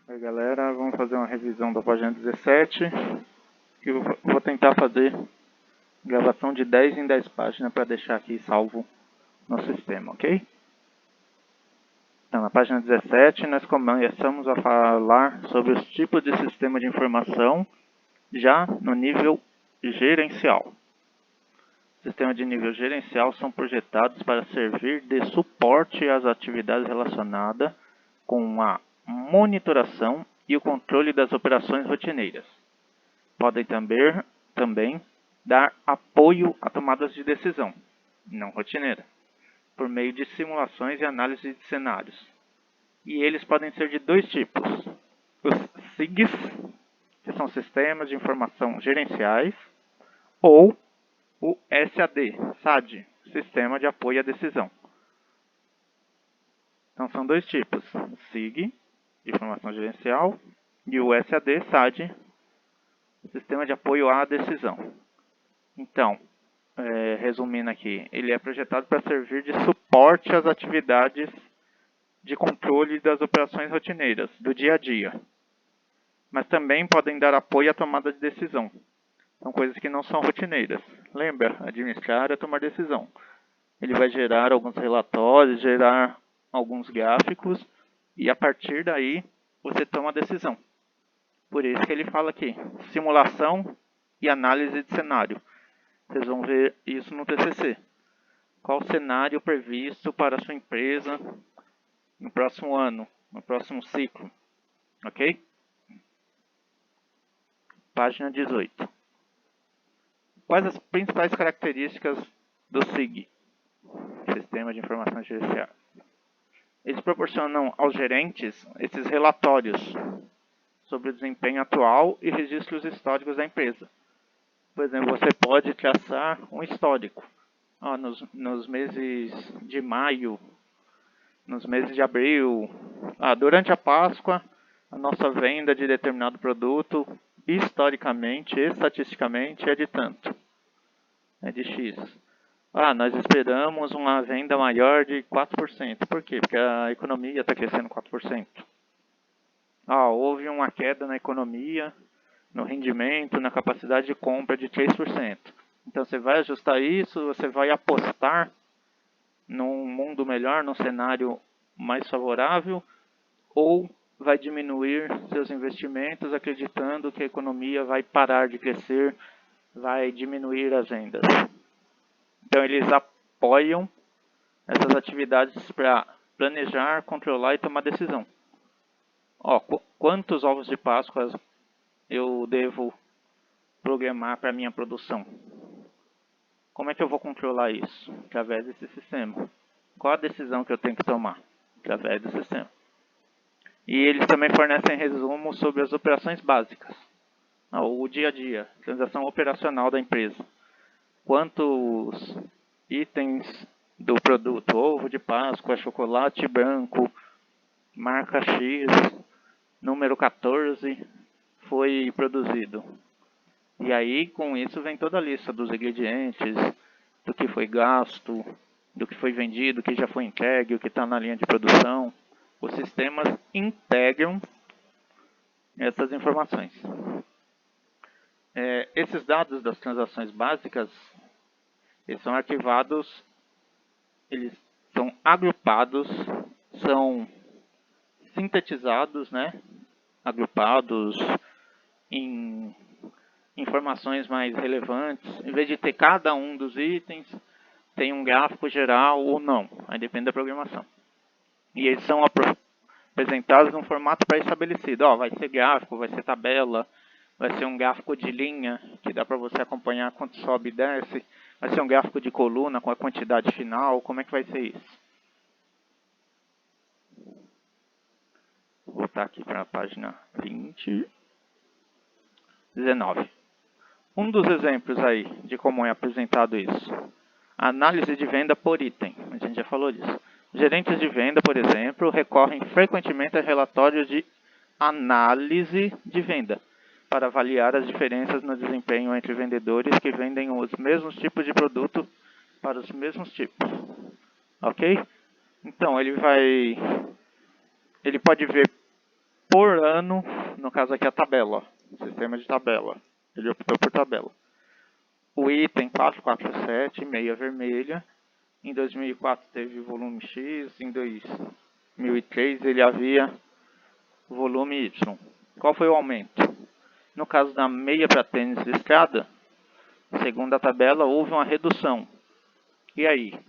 Oi galera, vamos fazer uma revisão da página 17, que eu vou tentar fazer gravação de 10 em 10 páginas para deixar aqui salvo no sistema, ok? Então, na página 17 nós começamos a falar sobre os tipos de sistema de informação já no nível gerencial. Sistemas de nível gerencial são projetados para servir de suporte às atividades relacionadas com a monitoração e o controle das operações rotineiras. Podem também dar apoio a tomadas de decisão, não rotineira, por meio de simulações e análise de cenários. E eles podem ser de dois tipos: os SIGs, que são sistemas de informação gerenciais, ou o SAD, Sistema de Apoio à Decisão. Então são dois tipos: SIG, de informação gerencial, e o SAD, Sistema de Apoio à Decisão. Então, resumindo aqui, ele é projetado para servir de suporte às atividades de controle das operações rotineiras do dia a dia, mas também podem dar apoio à tomada de decisão. São coisas que não são rotineiras. Lembra, administrar é tomar decisão. Ele vai gerar alguns relatórios, gerar alguns gráficos, e a partir daí você toma a decisão. Por isso que ele fala aqui, simulação e análise de cenário. Vocês vão ver isso no TCC. Qual o cenário previsto para a sua empresa no próximo ano, no próximo ciclo, ok? Página 18. Quais as principais características do SIG, Sistema de Informação Gerencial? Eles proporcionam aos gerentes esses relatórios sobre o desempenho atual e registros históricos da empresa. Por exemplo, você pode traçar um histórico. Nos meses de maio, nos meses de abril, durante a Páscoa, a nossa venda de determinado produto, historicamente, estatisticamente, é de tanto. É de X. Nós esperamos uma venda maior de 4%. Por quê? Porque a economia está crescendo 4%. Houve uma queda na economia, no rendimento, na capacidade de compra de 3%. Então você vai ajustar isso, você vai apostar num mundo melhor, num cenário mais favorável, ou vai diminuir seus investimentos acreditando que a economia vai parar de crescer, vai diminuir as vendas. Então eles apoiam essas atividades para planejar, controlar e tomar decisão. Quantos ovos de Páscoa eu devo programar para minha produção? Como é que eu vou controlar isso? Através desse sistema. Qual a decisão que eu tenho que tomar? Através do sistema. E eles também fornecem resumos sobre as operações básicas. O dia a dia, transação operacional da empresa. Quantos itens do produto, ovo de Páscoa, chocolate branco, marca X, número 14, foi produzido. E aí, com isso, vem toda a lista dos ingredientes, do que foi gasto, do que foi vendido, o que já foi entregue, o que está na linha de produção. Os sistemas integram essas informações. Esses dados das transações básicas, eles são arquivados, eles são agrupados, são sintetizados, agrupados em informações mais relevantes. Em vez de ter cada um dos itens, tem um gráfico geral ou não, aí depende da programação. E eles são apresentados num formato pré-estabelecido. Vai ser gráfico, vai ser tabela, vai ser um gráfico de linha, que dá para você acompanhar quanto sobe e desce. Vai ser um gráfico de coluna com a quantidade final. Como é que vai ser isso? Vou voltar aqui para a página 19. Um dos exemplos aí de como é apresentado isso. Análise de venda por item. A gente já falou disso. Gerentes de venda, por exemplo, recorrem frequentemente a relatórios de análise de venda para avaliar as diferenças no desempenho entre vendedores que vendem os mesmos tipos de produto para os mesmos tipos. Ok? Então, ele pode ver por ano, no caso aqui a tabela, sistema de tabela. Ele optou por tabela. O item 447, meia vermelha. Em 2004 teve volume X, em 2003 ele havia volume Y. Qual foi o aumento? No caso da meia para tênis listrada, segundo a tabela, houve uma redução. E aí?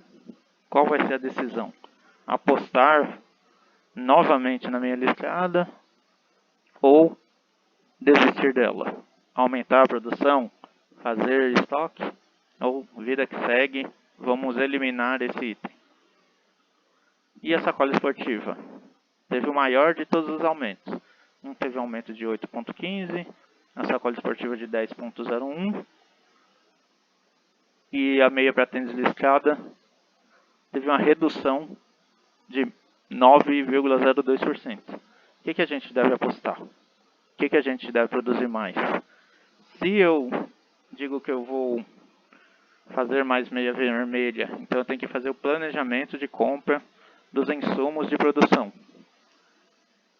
Qual vai ser a decisão? Apostar novamente na meia listrada ou desistir dela? Aumentar a produção? Fazer estoque? Ou vida que segue, vamos eliminar esse item? E a sacola esportiva? Teve o maior de todos os aumentos. Um teve um aumento de 8,15, a sacola esportiva de 10,01 e a meia para tênis listrada teve uma redução de 9,02%. O que a gente deve apostar? O que a gente deve produzir mais? Se eu digo que eu vou fazer mais meia vermelha, então eu tenho que fazer o planejamento de compra dos insumos de produção.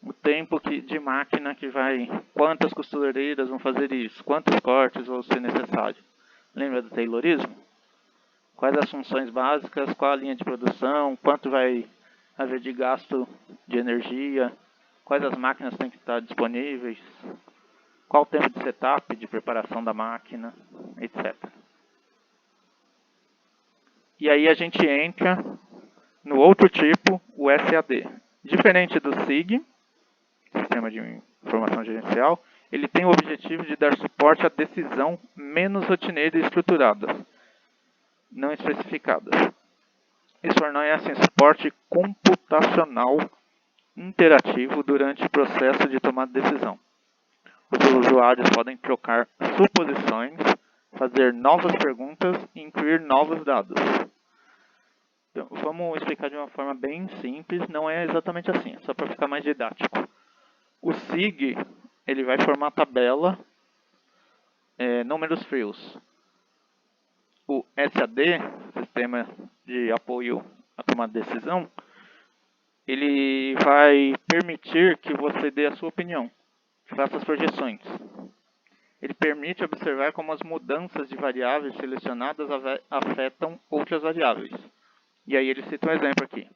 O tempo de máquina que vai, quantas costureiras vão fazer isso, quantos cortes vão ser necessários. Lembra do Taylorismo? Quais as funções básicas, qual a linha de produção, quanto vai haver de gasto de energia, quais as máquinas têm que estar disponíveis, qual o tempo de setup, de preparação da máquina, etc. E aí a gente entra no outro tipo, o SAD. Diferente do SIG, Sistema de Informação Gerencial, ele tem o objetivo de dar suporte à decisão menos rotineira e estruturada, não especificadas. Isso fornece suporte computacional interativo durante o processo de tomada de decisão. Os usuários podem trocar suposições, fazer novas perguntas e incluir novos dados. Então, vamos explicar de uma forma bem simples, não é exatamente assim, é só para ficar mais didático. O SIG, ele vai formar tabela, números frios. O SAD, Sistema de Apoio à Tomada de Decisão, ele vai permitir que você dê a sua opinião, faça as projeções. Ele permite observar como as mudanças de variáveis selecionadas afetam outras variáveis. E aí ele cita um exemplo aqui.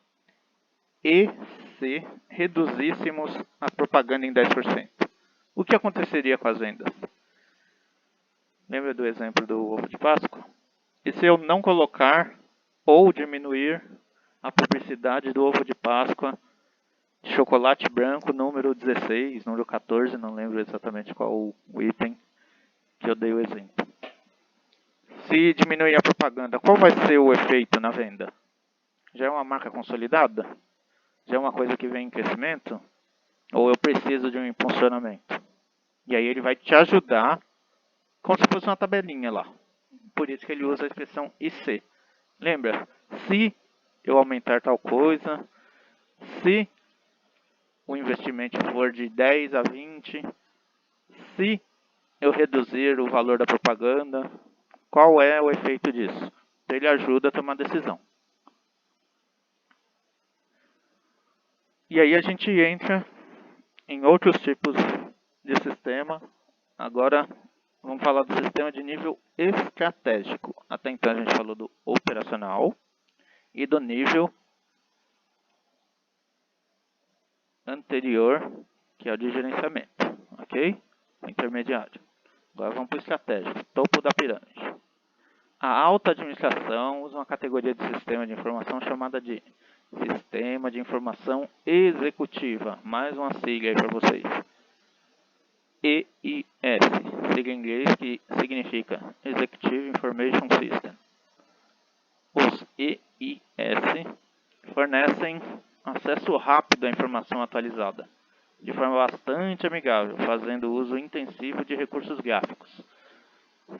E se reduzíssemos a propaganda em 10%? O que aconteceria com as vendas? Lembra do exemplo do ovo de Páscoa? E se eu não colocar ou diminuir a publicidade do ovo de Páscoa, de chocolate branco, número 16, número 14, não lembro exatamente qual o item que eu dei o exemplo. Se diminuir a propaganda, qual vai ser o efeito na venda? Já é uma marca consolidada? Já é uma coisa que vem em crescimento? Ou eu preciso de um impulsionamento? E aí ele vai te ajudar como se fosse uma tabelinha lá. Por isso que ele usa a expressão IC. Lembra? Se eu aumentar tal coisa, se o investimento for de 10 a 20, se eu reduzir o valor da propaganda, qual é o efeito disso? Então ele ajuda a tomar decisão. E aí a gente entra em outros tipos de sistema. Agora vamos falar do sistema de nível estratégico. Até então a gente falou do operacional e do nível anterior, que é o de gerenciamento, ok? Intermediário. Agora vamos para o estratégico, topo da pirâmide. A alta administração usa uma categoria de sistema de informação chamada de Sistema de Informação Executiva. Mais uma sigla aí para vocês. EIS, sigla em inglês que significa Executive Information System. Os EIS fornecem acesso rápido à informação atualizada, de forma bastante amigável, fazendo uso intensivo de recursos gráficos.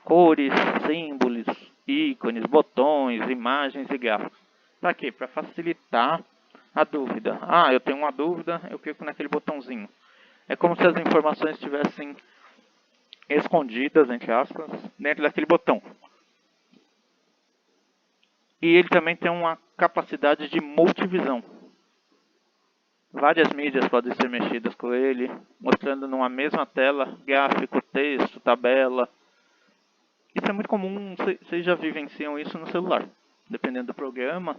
Cores, símbolos, ícones, botões, imagens e gráficos. Para quê? Para facilitar a dúvida. Ah, eu tenho uma dúvida, eu clico naquele botãozinho. É como se as informações estivessem escondidas, entre aspas, dentro daquele botão. E ele também tem uma capacidade de multivisão. Várias mídias podem ser mexidas com ele, mostrando numa mesma tela gráfico, texto, tabela. Isso é muito comum, vocês já vivenciam isso no celular. Dependendo do programa,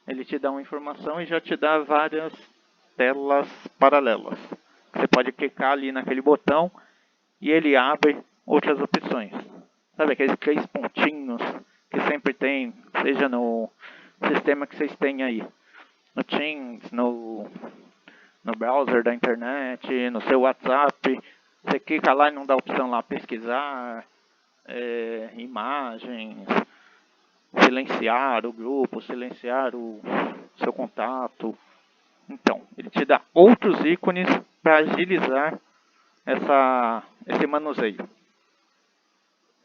ele te dá uma informação e já te dá várias telas paralelas. Você pode clicar ali naquele botão e ele abre outras opções. Sabe aqueles 3 pontinhos que sempre tem, seja no sistema que vocês têm aí. No Teams, no browser da internet, no seu WhatsApp. Você clica lá e não dá a opção lá pesquisar, imagens, silenciar o grupo, silenciar o seu contato. Então, ele te dá outros ícones para agilizar esse manuseio.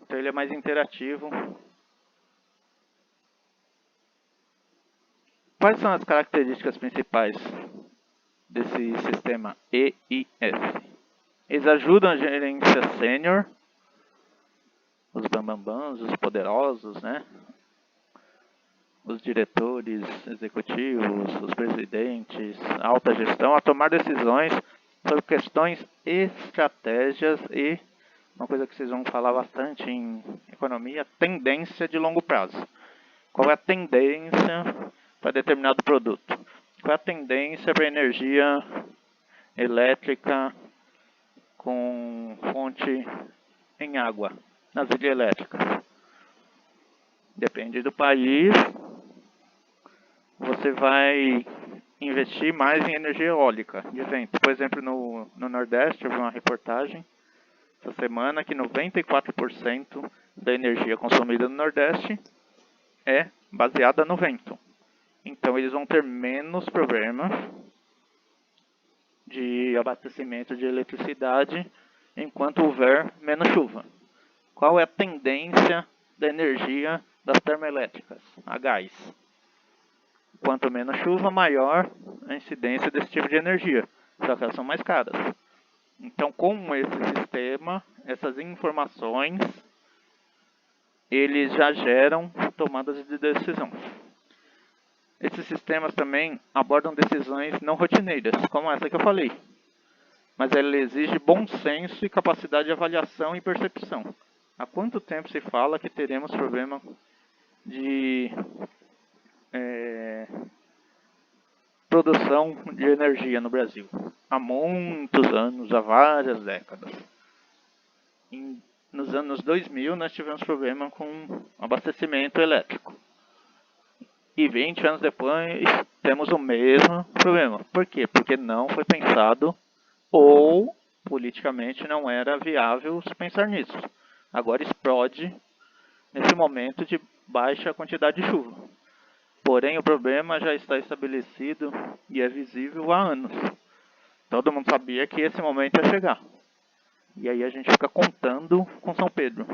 Então ele é mais interativo. Quais são as características principais desse sistema EIS? Eles ajudam a gerência sênior, os bambambãs, os poderosos, né? Os diretores executivos, os presidentes, a alta gestão, a tomar decisões sobre questões, estratégias e, uma coisa que vocês vão falar bastante em economia, tendência de longo prazo. Qual é a tendência para determinado produto? Qual é a tendência para energia elétrica com fonte em água nas hidrelétricas? Depende do país, você vai investir mais em energia eólica de vento. Por exemplo, no Nordeste, eu vi uma reportagem essa semana que 94% da energia consumida no Nordeste é baseada no vento. Então eles vão ter menos problemas de abastecimento de eletricidade enquanto houver menos chuva. Qual é a tendência da energia das termoelétricas? A gás. Quanto menos chuva, maior a incidência desse tipo de energia. Só que elas são mais caras. Então, com esse sistema, essas informações, eles já geram tomadas de decisão. Esses sistemas também abordam decisões não rotineiras, como essa que eu falei. Mas ela exige bom senso e capacidade de avaliação e percepção. Há quanto tempo se fala que teremos problema de produção de energia no Brasil? Há muitos anos, há várias décadas. Nos anos 2000 nós tivemos problema com abastecimento elétrico. E 20 anos depois temos o mesmo problema. Por quê? Porque não foi pensado ou politicamente não era viável se pensar nisso. Agora explode nesse momento de baixa quantidade de chuva. Porém, o problema já está estabelecido e é visível há anos. Todo mundo sabia que esse momento ia chegar. E aí a gente fica contando com São Pedro.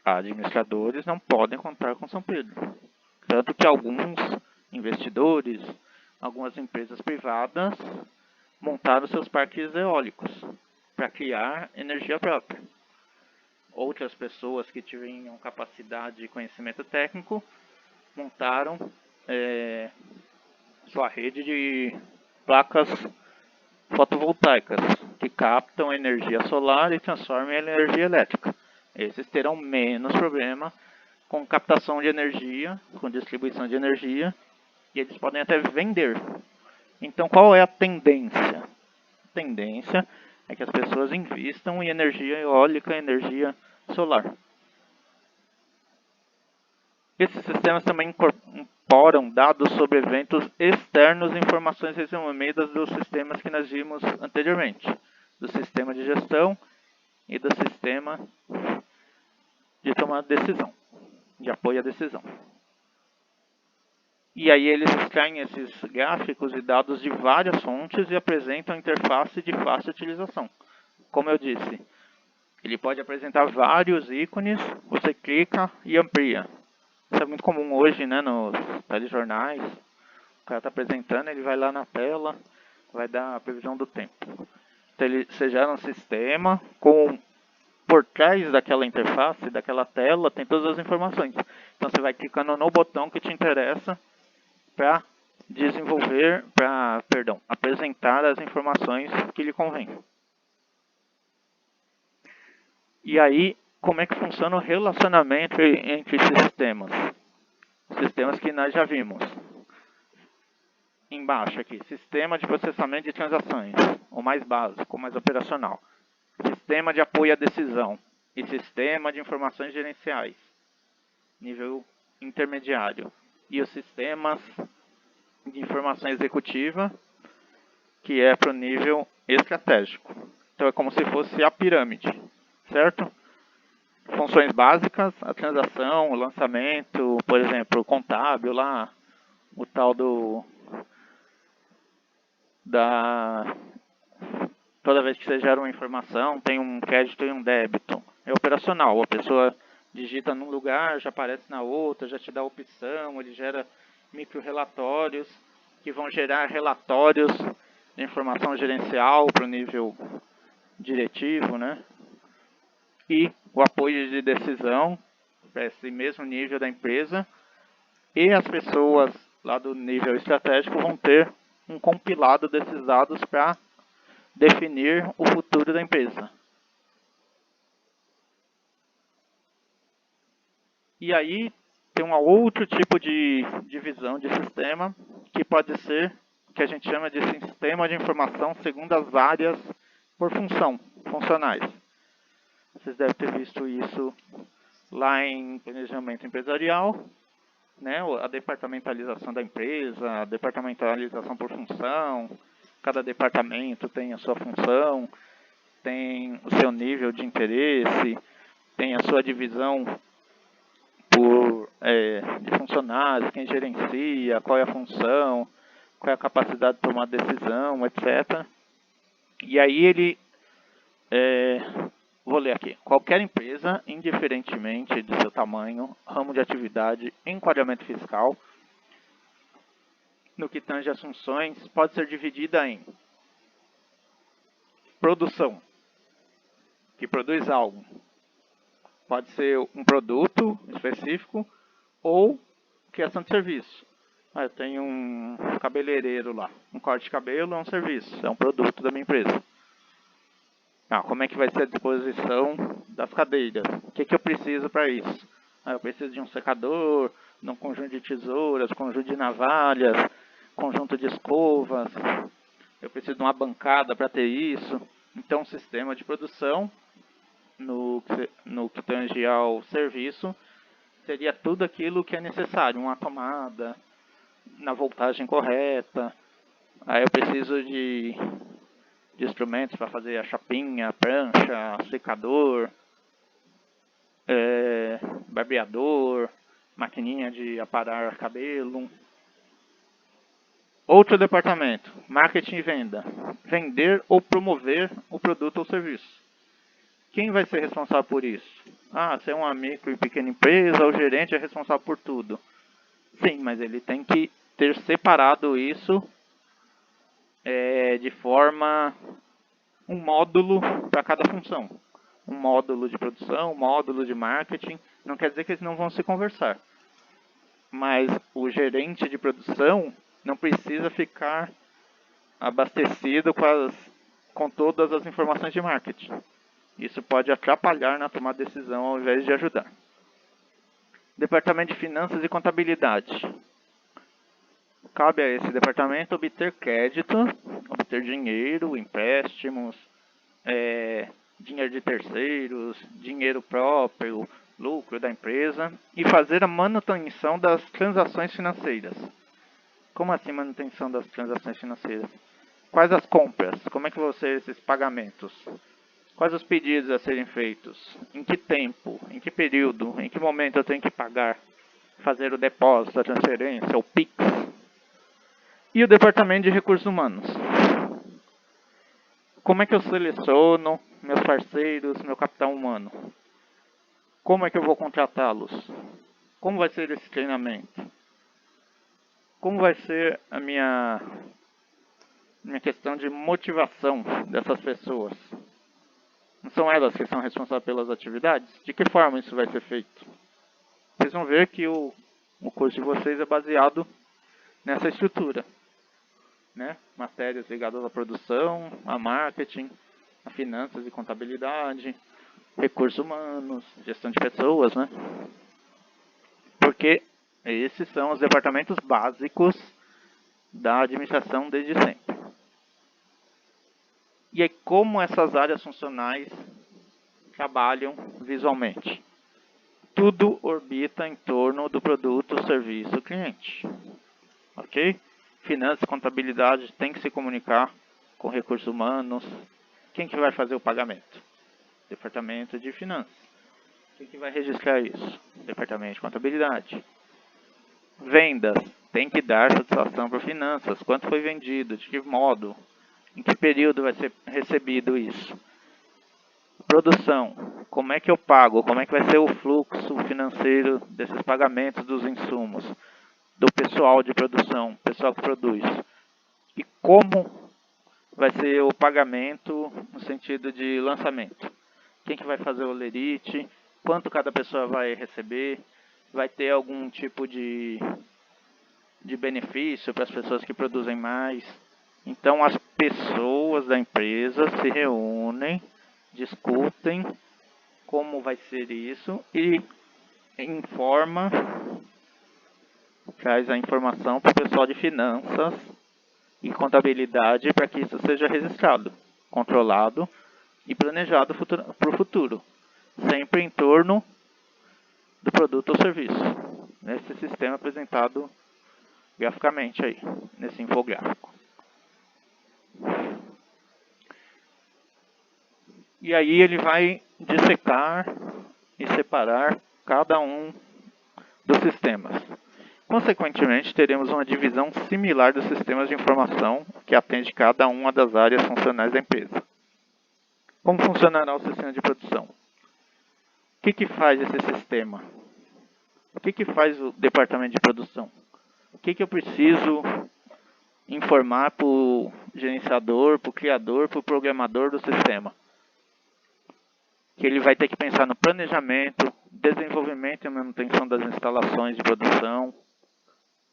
Administradores não podem contar com São Pedro. Tanto que alguns investidores, algumas empresas privadas montaram seus parques eólicos para criar energia própria. Outras pessoas que tinham capacidade e conhecimento técnico montaram sua rede de placas fotovoltaicas que captam energia solar e transformam em energia elétrica. Esses terão menos problema com captação de energia, com distribuição de energia, e eles podem até vender. Então, qual é a tendência? A tendência é que as pessoas invistam em energia eólica e energia solar. Esses sistemas também incorporam dados sobre eventos externos e informações resumidas dos sistemas que nós vimos anteriormente, do sistema de gestão e do sistema de tomada de decisão, de apoio à decisão. E aí eles extraem esses gráficos e dados de várias fontes e apresentam a interface de fácil utilização. Como eu disse, ele pode apresentar vários ícones, você clica e amplia. Isso é muito comum hoje, né, nos telejornais. O cara está apresentando, ele vai lá na tela, vai dar a previsão do tempo. Então você gera um sistema com, por trás daquela interface, daquela tela, tem todas as informações. Então você vai clicando no botão que te interessa para apresentar as informações que lhe convém. E aí, como é que funciona o relacionamento entre esses sistemas? Sistemas que nós já vimos. Embaixo aqui, sistema de processamento de transações, o mais básico, o mais operacional. Sistema de apoio à decisão e sistema de informações gerenciais, nível intermediário. E os sistemas de informação executiva, que é para o nível estratégico. Então é como se fosse a pirâmide, certo? Funções básicas, a transação, o lançamento, por exemplo, o contábil lá, o tal toda vez que você gera uma informação, tem um crédito e um débito. É operacional, a pessoa digita num lugar, já aparece na outra, já te dá a opção, ele gera micro-relatórios, que vão gerar relatórios de informação gerencial para o nível diretivo, né? E o apoio de decisão para esse mesmo nível da empresa, e as pessoas lá do nível estratégico vão ter um compilado desses dados para definir o futuro da empresa. E aí tem um outro tipo de divisão de sistema, que pode ser o que a gente chama de sistema de informação segundo as áreas por funcionais. Vocês devem ter visto isso lá em planejamento empresarial, né? A departamentalização da empresa, a departamentalização por função, cada departamento tem a sua função, tem o seu nível de interesse, tem a sua divisão de funcionários, quem gerencia, qual é a função, qual é a capacidade de tomar decisão, etc. E aí vou ler aqui. Qualquer empresa, indiferentemente de seu tamanho, ramo de atividade, enquadramento fiscal, no que tange as funções, pode ser dividida em produção, que produz algo. Pode ser um produto específico ou criação de serviço. Eu tenho um cabeleireiro lá, um corte de cabelo é um serviço, é um produto da minha empresa. Como é que vai ser a disposição das cadeiras? O que eu preciso para isso? Eu preciso de um secador, de um conjunto de tesouras, conjunto de navalhas, conjunto de escovas. Eu preciso de uma bancada para ter isso. Então, o sistema de produção, no que tange ao serviço, seria tudo aquilo que é necessário. Uma tomada na voltagem correta. Aí eu preciso de instrumentos para fazer a chapinha, a prancha, secador, barbeador, maquininha de aparar cabelo. Outro departamento, marketing e venda. Vender ou promover o produto ou serviço. Quem vai ser responsável por isso? Se é uma micro e pequena empresa, o gerente é responsável por tudo. Sim, mas ele tem que ter separado isso de forma um módulo para cada função. Um módulo de produção, um módulo de marketing. Não quer dizer que eles não vão se conversar. Mas o gerente de produção não precisa ficar abastecido com todas as informações de marketing. Isso pode atrapalhar na tomada de decisão ao invés de ajudar. Departamento de Finanças e Contabilidade. Cabe a esse departamento obter crédito, obter dinheiro, empréstimos, dinheiro de terceiros, dinheiro próprio, lucro da empresa e fazer a manutenção das transações financeiras. Como assim manutenção das transações financeiras? Quais as compras? Como é que vão ser esses pagamentos? Quais os pedidos a serem feitos? Em que tempo? Em que período? Em que momento eu tenho que pagar? Fazer o depósito, a transferência, o PIX? E o Departamento de Recursos Humanos? Como é que eu seleciono meus parceiros, meu capital humano? Como é que eu vou contratá-los? Como vai ser esse treinamento? Como vai ser a minha questão de motivação dessas pessoas? Não são elas que são responsáveis pelas atividades? De que forma isso vai ser feito? Vocês vão ver que o curso de vocês é baseado nessa estrutura, né? Matérias ligadas à produção, a marketing, a finanças e contabilidade, recursos humanos, gestão de pessoas, né? Porque esses são os departamentos básicos da administração desde sempre. E aí, como essas áreas funcionais trabalham visualmente? Tudo orbita em torno do produto, serviço, cliente. Ok? Finanças e contabilidade tem que se comunicar com recursos humanos. Quem que vai fazer o pagamento? Departamento de finanças. Quem que vai registrar isso? Departamento de contabilidade. Vendas. Tem que dar satisfação para finanças. Quanto foi vendido? De que modo? Em que período vai ser recebido isso? Produção. Como é que eu pago? Como é que vai ser o fluxo financeiro desses pagamentos dos insumos? Do pessoal de produção, pessoal que produz. E como vai ser o pagamento no sentido de lançamento? Quem que vai fazer o lerite? Quanto cada pessoa vai receber? Vai ter algum tipo de benefício para as pessoas que produzem mais? Então as pessoas da empresa se reúnem, discutem como vai ser isso e informa, traz a informação para o pessoal de finanças e contabilidade para que isso seja registrado, controlado e planejado para o futuro, sempre em torno do produto ou serviço, nesse sistema apresentado graficamente aí, nesse infográfico. E aí ele vai dissecar e separar cada um dos sistemas. Consequentemente, teremos uma divisão similar dos sistemas de informação que atende cada uma das áreas funcionais da empresa. Como funcionará o sistema de produção? O que faz esse sistema? O que faz o departamento de produção? O que eu preciso informar para o gerenciador, para o criador, para o programador do sistema? Que ele vai ter que pensar no planejamento, desenvolvimento e manutenção das instalações de produção.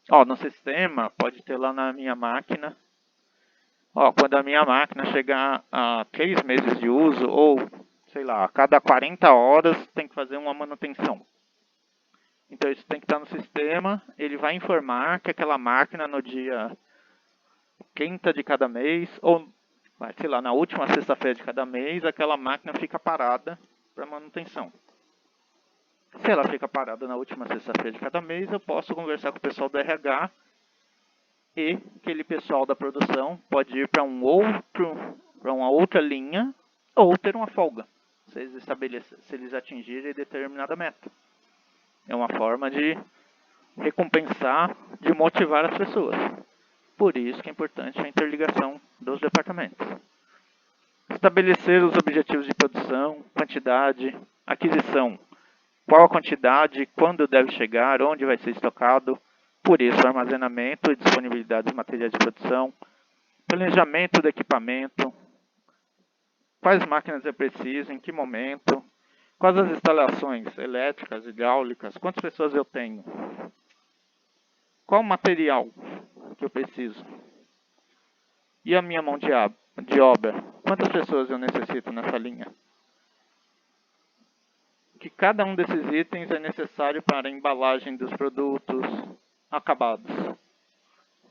No sistema, pode ter lá na minha máquina. Quando a minha máquina chegar a 3 meses de uso, ou, sei lá, a cada 40 horas tem que fazer uma manutenção. Então isso tem que estar no sistema, ele vai informar que aquela máquina no dia 30 de cada mês, ou sei lá, na última sexta-feira de cada mês, aquela máquina fica parada para manutenção. Se ela fica parada na última sexta-feira de cada mês, eu posso conversar com o pessoal do RH e aquele pessoal da produção pode ir para uma outra linha ou ter uma folga, se eles atingirem determinada meta. É uma forma de recompensar, de motivar as pessoas. Por isso que é importante a interligação dos departamentos. Estabelecer os objetivos de produção, quantidade, aquisição. Qual a quantidade, quando deve chegar, onde vai ser estocado. Por isso, armazenamento e disponibilidade dos materiais de produção. Planejamento do equipamento. Quais máquinas eu preciso, em que momento. Quais as instalações elétricas, hidráulicas, quantas pessoas eu tenho. Qual o material que eu preciso? E a minha mão de obra? Quantas pessoas eu necessito nessa linha? Que cada um desses itens é necessário para a embalagem dos produtos acabados.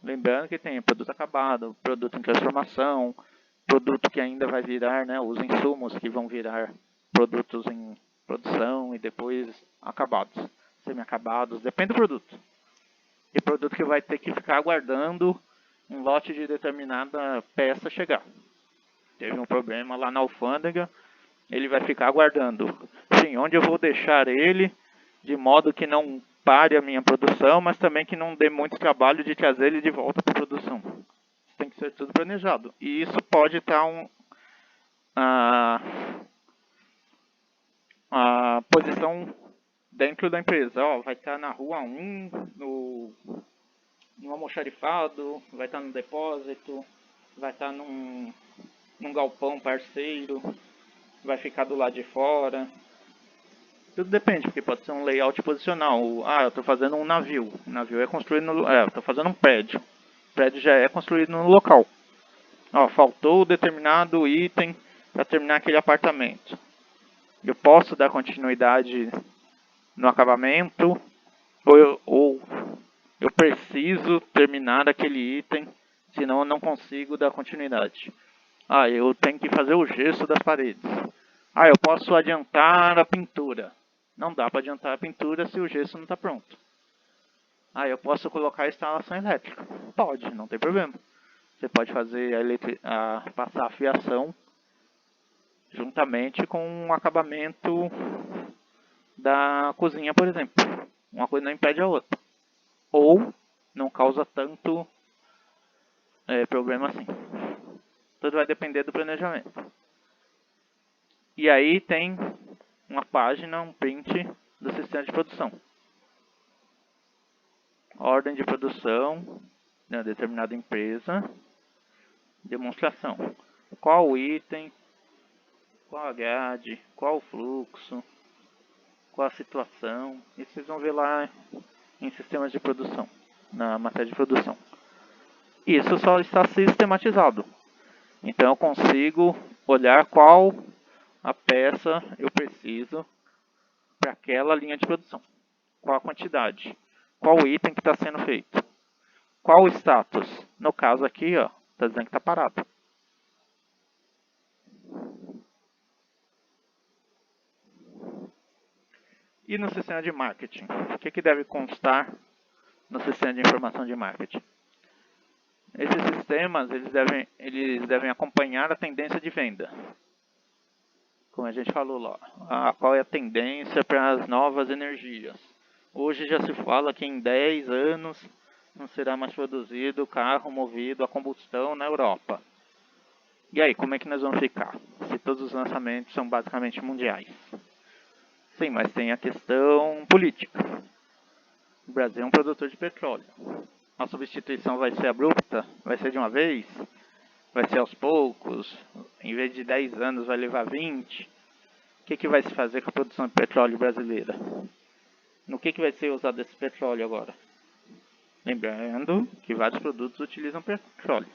Lembrando que tem produto acabado, produto em transformação, produto que ainda vai virar, os insumos que vão virar produtos em produção e depois acabados, semi-acabados, depende do produto. E produto que vai ter que ficar aguardando um lote de determinada peça chegar. Teve um problema lá na alfândega, ele vai ficar aguardando. Sim, onde eu vou deixar ele, de modo que não pare a minha produção, mas também que não dê muito trabalho de trazer ele de volta para a produção. Tem que ser tudo planejado. E isso pode estar a posição dentro da empresa. Vai estar na rua 1, no almoxarifado, vai estar no depósito, vai estar num galpão parceiro, vai ficar do lado de fora. Tudo depende, porque pode ser um layout posicional. Eu estou fazendo um navio. O navio é construído no... eu estou fazendo um prédio. O prédio já é construído no local. Faltou determinado item para terminar aquele apartamento. Eu posso dar continuidade no acabamento, ou eu preciso terminar aquele item, senão eu não consigo dar continuidade. Eu tenho que fazer o gesso das paredes. Eu posso adiantar a pintura. Não dá para adiantar a pintura se o gesso não está pronto. Eu posso colocar a instalação elétrica. Pode, não tem problema. Você pode fazer passar a fiação juntamente com o acabamento da cozinha, por exemplo. Uma coisa não impede a outra. Ou não causa tanto problema assim. Tudo vai depender do planejamento. E aí tem uma página, um print do sistema de produção. Ordem de produção de uma determinada empresa. Demonstração. Qual o item, qual a grade, qual o fluxo, qual a situação. Isso vocês vão ver lá em sistemas de produção, na matéria de produção. Isso só está sistematizado. Então eu consigo olhar qual a peça eu preciso para aquela linha de produção. Qual a quantidade, qual o item que está sendo feito, qual o status. No caso aqui, está dizendo que está parado. E no sistema de marketing? O que deve constar no sistema de informação de marketing? Esses sistemas eles devem acompanhar a tendência de venda. Como a gente falou lá, qual é a tendência para as novas energias? Hoje já se fala que em 10 anos não será mais produzido carro movido a combustão na Europa. E aí, como é que nós vamos ficar? Se todos os lançamentos são basicamente mundiais. Sim, mas tem a questão política. O Brasil é um produtor de petróleo. A substituição vai ser abrupta? Vai ser de uma vez? Vai ser aos poucos? Em vez de 10 anos vai levar 20? O que vai se fazer com a produção de petróleo brasileira? No que vai ser usado esse petróleo agora? Lembrando que vários produtos utilizam petróleo,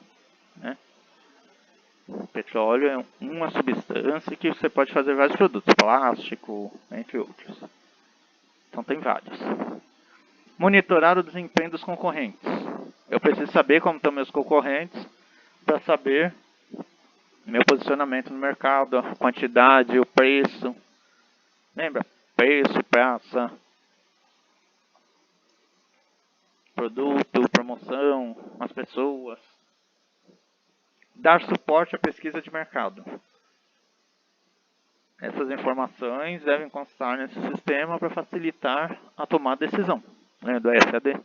né? O petróleo é uma substância que você pode fazer vários produtos, plástico, entre outros. Então tem vários. Monitorar o desempenho dos concorrentes. Eu preciso saber como estão meus concorrentes para saber meu posicionamento no mercado, a quantidade, o preço. Lembra? Preço, praça, produto, promoção, as pessoas. Dar suporte à pesquisa de mercado. Essas informações devem constar nesse sistema para facilitar a tomada de decisão, né, do SAD.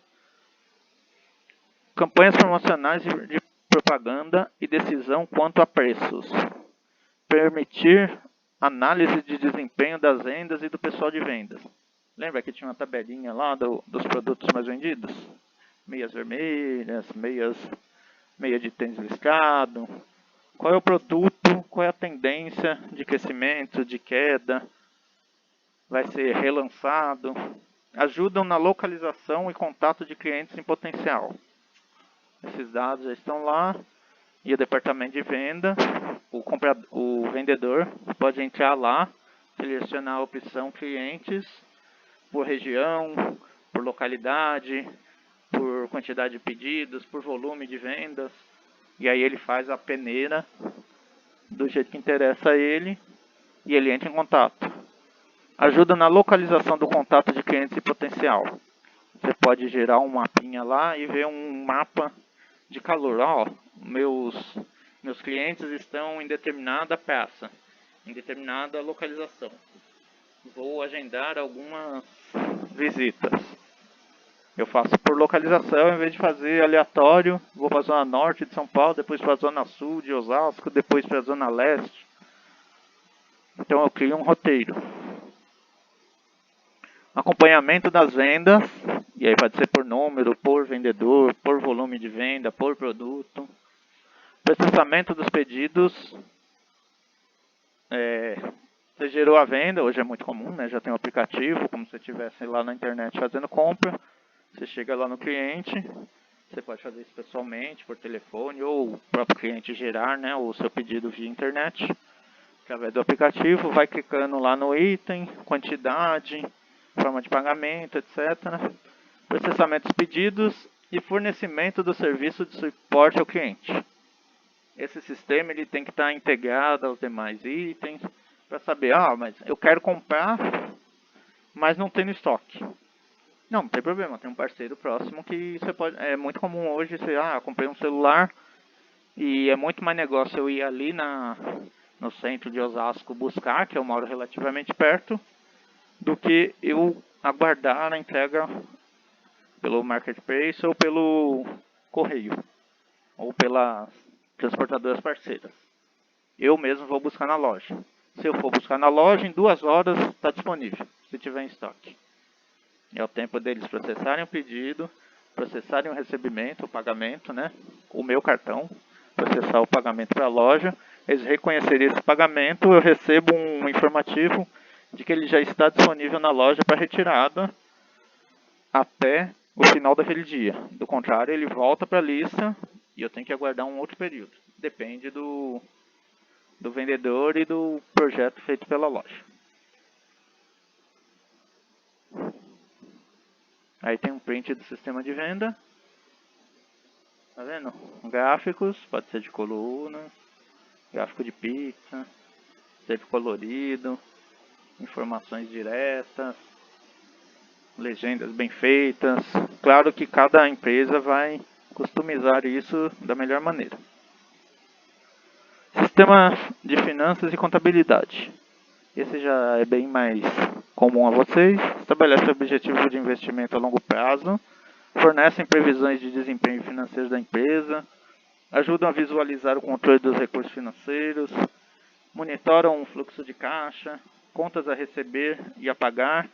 Campanhas promocionais de propaganda e decisão quanto a preços. Permitir análise de desempenho das vendas e do pessoal de vendas. Lembra que tinha uma tabelinha lá dos produtos mais vendidos? Meias vermelhas, meia de tênis listrado. Qual é o produto, qual é a tendência de crescimento, de queda, vai ser relançado. Ajudam na localização e contato de clientes em potencial. Esses dados já estão lá e o departamento de venda, o vendedor pode entrar lá, selecionar a opção clientes por região, por localidade, por quantidade de pedidos, por volume de vendas. E aí ele faz a peneira do jeito que interessa a ele e ele entra em contato. Ajuda na localização do contato de clientes e potencial. Você pode gerar um mapinha lá e ver um mapa de calor. Meus clientes estão em determinada praça, em determinada localização. Vou agendar algumas visitas. Eu faço por localização, em vez de fazer aleatório, vou para a zona norte de São Paulo, depois para a zona sul de Osasco, depois para a zona leste. Então eu crio um roteiro. Acompanhamento das vendas, e aí pode ser por número, por vendedor, por volume de venda, por produto. Processamento dos pedidos, Você gerou a venda, hoje é muito comum, né? Já tem um aplicativo, como se você estivesse lá na internet fazendo compra. Você chega lá no cliente, você pode fazer isso pessoalmente, por telefone, ou o próprio cliente gerar, né, o seu pedido via internet, através do aplicativo, vai clicando lá no item, quantidade, forma de pagamento, etc. Processamento dos pedidos e fornecimento do serviço de suporte ao cliente. Esse sistema ele tem que estar integrado aos demais itens, para saber, mas eu quero comprar, mas não tem no estoque. Não tem problema, tem um parceiro próximo que você pode. É muito comum hoje você, comprei um celular e é muito mais negócio eu ir ali no centro de Osasco buscar, que eu moro relativamente perto, do que eu aguardar a entrega pelo marketplace ou pelo correio, ou pelas transportadoras parceiras. Eu mesmo vou buscar na loja. Se eu for buscar na loja, em 2 horas está disponível, se tiver em estoque. É o tempo deles processarem o pedido, processarem o recebimento, o pagamento, né? O meu cartão, processar o pagamento para a loja. Eles reconhecerem esse pagamento, eu recebo um informativo de que ele já está disponível na loja para retirada até o final daquele dia. Do contrário, ele volta para a lista e eu tenho que aguardar um outro período. Depende do vendedor e do projeto feito pela loja. Aí tem um print do sistema de venda. Tá vendo? Gráficos, pode ser de colunas, gráfico de pizza, sempre colorido, informações diretas, legendas bem feitas. Claro que cada empresa vai customizar isso da melhor maneira. Sistema de finanças e contabilidade. Esse já é bem mais comum a vocês. Estabelece objetivo de investimento a longo prazo. Fornecem previsões de desempenho financeiro da empresa. Ajudam a visualizar o controle dos recursos financeiros. Monitoram o fluxo de caixa. Contas a receber e a pagar.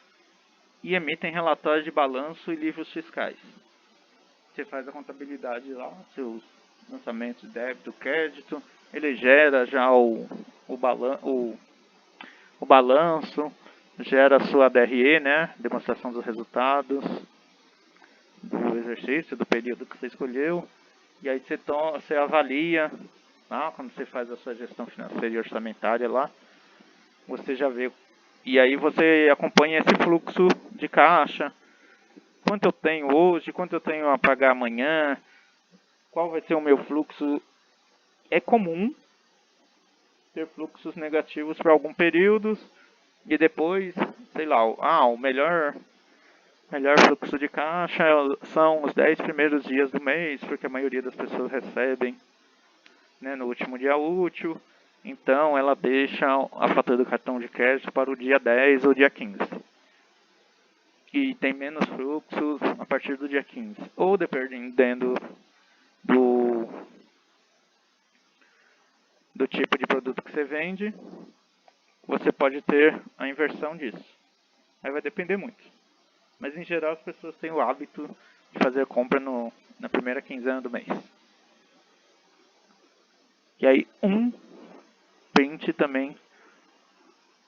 E emitem relatórios de balanço e livros fiscais. Você faz a contabilidade lá, seus lançamentos de débito, crédito. Ele gera já o balanço, gera a sua DRE, né? Demonstração dos resultados do exercício, do período que você escolheu. E aí você avalia, quando você faz a sua gestão financeira e orçamentária lá, você já vê. E aí você acompanha esse fluxo de caixa. Quanto eu tenho hoje, quanto eu tenho a pagar amanhã, qual vai ser o meu fluxo. É comum ter fluxos negativos para algum período e depois, sei lá, o melhor fluxo de caixa são os 10 primeiros dias do mês, porque a maioria das pessoas recebem, né, no último dia útil, então ela deixa a fatura do cartão de crédito para o dia 10 ou dia 15. E tem menos fluxos a partir do dia 15, ou dependendo do tipo de produto que você vende, você pode ter a inversão disso. Aí vai depender muito. Mas em geral as pessoas têm o hábito de fazer compra na primeira quinzena do mês. E aí um print também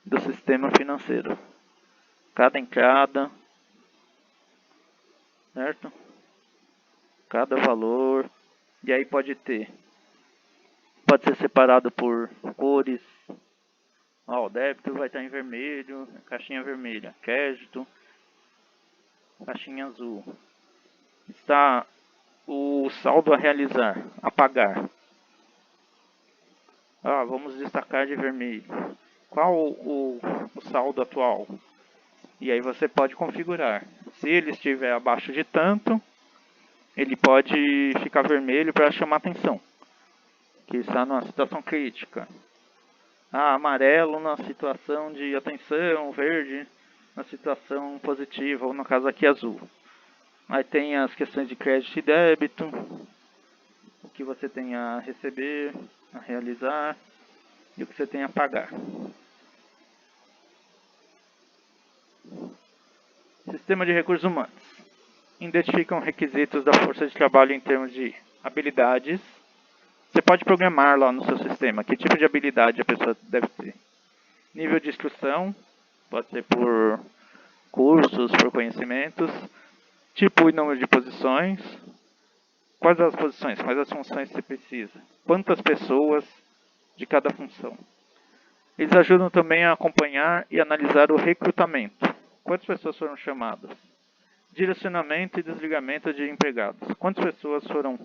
do sistema financeiro. Cada entrada, certo? Cada valor. E aí pode ser separado por cores. O débito vai estar em vermelho, caixinha vermelha. Crédito, caixinha azul. Está o saldo a realizar, a pagar. Vamos destacar de vermelho. Qual o saldo atual? E aí você pode configurar. Se ele estiver abaixo de tanto, ele pode ficar vermelho para chamar atenção, que está numa situação crítica. Amarelo na situação de atenção, verde na situação positiva, ou no caso aqui azul. Aí tem as questões de crédito e débito, o que você tem a receber, a realizar e o que você tem a pagar. Sistema de recursos humanos. Identificam requisitos da força de trabalho em termos de habilidades. Você pode programar lá no seu sistema que tipo de habilidade a pessoa deve ter. nível de instrução, pode ser por cursos, por conhecimentos, tipo e número de posições, quais as posições, quais as funções que você precisa, quantas pessoas de cada função. Eles ajudam também a acompanhar e analisar o recrutamento. Quantas pessoas foram chamadas? Direcionamento e desligamento de empregados. Quantas pessoas foram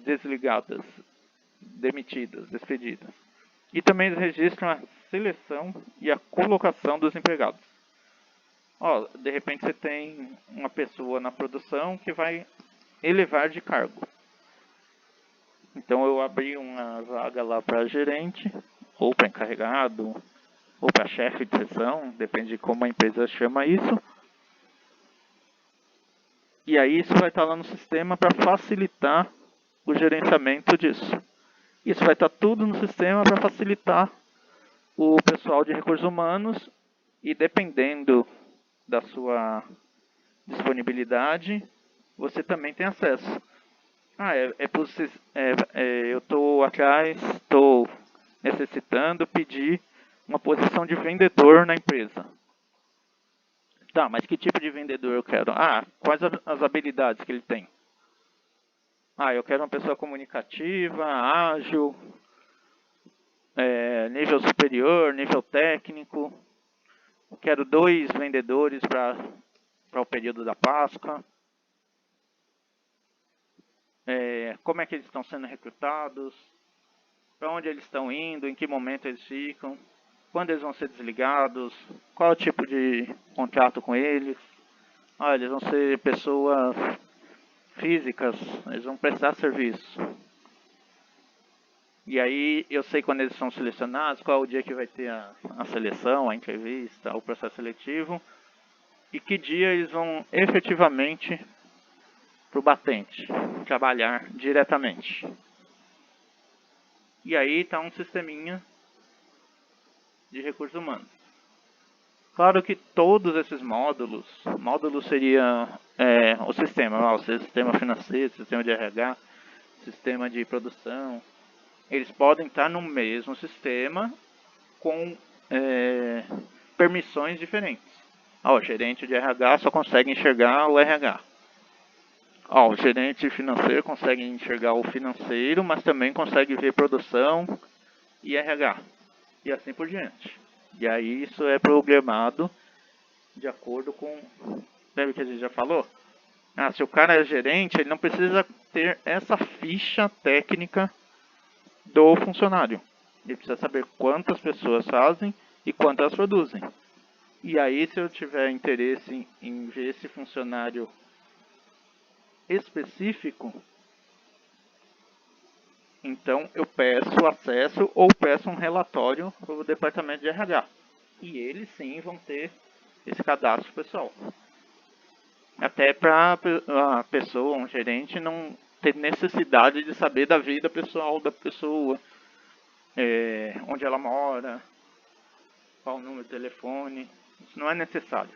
desligadas, demitidas, despedidas? E também eles registram a seleção e a colocação dos empregados. De repente você tem uma pessoa na produção que vai elevar de cargo. Então eu abri uma vaga lá para gerente, ou para encarregado, ou para chefe de seção, depende de como a empresa chama isso. E aí isso vai estar lá no sistema para facilitar o gerenciamento disso. Isso vai estar tudo no sistema para facilitar o pessoal de recursos humanos e dependendo da sua disponibilidade, você também tem acesso. Eu estou atrás, estou necessitando pedir uma posição de vendedor na empresa. Tá, mas que tipo de vendedor eu quero? Quais as habilidades que ele tem? Eu quero uma pessoa comunicativa, ágil, nível superior, nível técnico. Quero 2 vendedores para o período da Páscoa. Como é que eles estão sendo recrutados? Para onde eles estão indo? Em que momento eles ficam? Quando eles vão ser desligados? Qual é o tipo de contrato com eles? Eles vão ser pessoas físicas, eles vão prestar serviço. E aí eu sei quando eles são selecionados, qual é o dia que vai ter a seleção, a entrevista, o processo seletivo. E que dia eles vão efetivamente para o batente, trabalhar diretamente. E aí está um sisteminha de recursos humanos. Claro que todos esses módulos seria o sistema financeiro, sistema de RH, sistema de produção, eles podem estar no mesmo sistema com permissões diferentes. O gerente de RH só consegue enxergar o RH. O gerente financeiro consegue enxergar o financeiro, mas também consegue ver produção e RH. E assim por diante. E aí isso é programado de acordo com... Lembra que a gente já falou? Se o cara é gerente, ele não precisa ter essa ficha técnica do funcionário. Ele precisa saber quantas pessoas fazem e quantas produzem. E aí, se eu tiver interesse em ver esse funcionário específico, então eu peço acesso ou peço um relatório para o departamento de RH. E eles sim vão ter esse cadastro pessoal. Até para a pessoa, um gerente, não ter necessidade de saber da vida pessoal da pessoa, onde ela mora, qual o número de telefone. Isso não é necessário.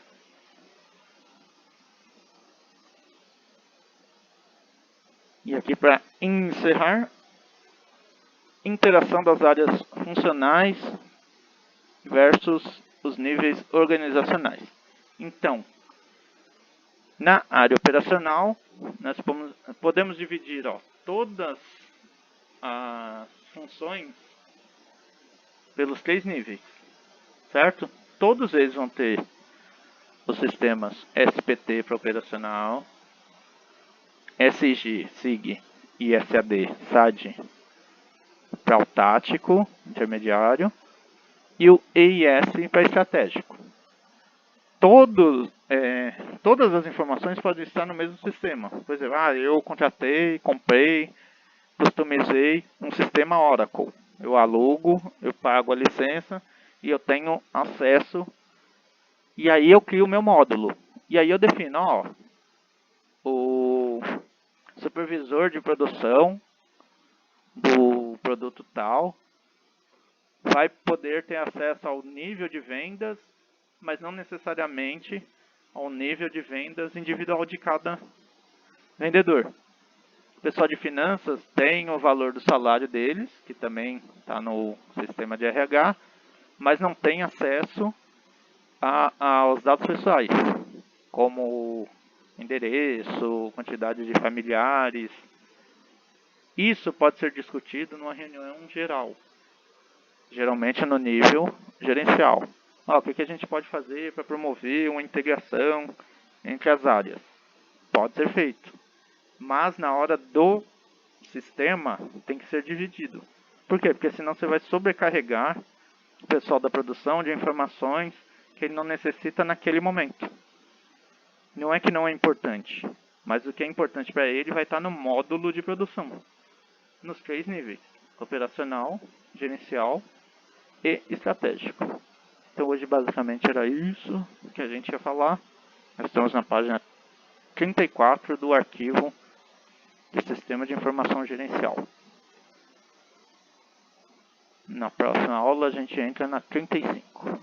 E aqui para encerrar, interação das áreas funcionais versus os níveis organizacionais. Então, na área operacional, nós podemos dividir todas as funções pelos 3 níveis, certo? Todos eles vão ter os sistemas SPT para operacional, SIG, SIG e SAD, SAD para o tático, intermediário, e o EIS para estratégico. Todas as informações podem estar no mesmo sistema. Por exemplo, eu contratei, comprei, customizei um sistema Oracle. Eu alugo, eu pago a licença e eu tenho acesso. E aí eu crio o meu módulo. E aí eu defino, o supervisor de produção do produto tal vai poder ter acesso ao nível de vendas, mas não necessariamente ao nível de vendas individual de cada vendedor. O pessoal de finanças tem o valor do salário deles, que também está no sistema de RH, mas não tem acesso aos dados pessoais, como endereço, quantidade de familiares. Isso pode ser discutido numa reunião geral, geralmente no nível gerencial. O que a gente pode fazer para promover uma integração entre as áreas? Pode ser feito, mas na hora do sistema tem que ser dividido. Por quê? Porque senão você vai sobrecarregar o pessoal da produção de informações que ele não necessita naquele momento. Não é que não é importante, mas o que é importante para ele vai estar no módulo de produção, nos 3 níveis: operacional, gerencial e estratégico. Então hoje basicamente era isso que a gente ia falar. Nós estamos na página 34 do arquivo de Sistema de Informação Gerencial. Na próxima aula a gente entra na 35.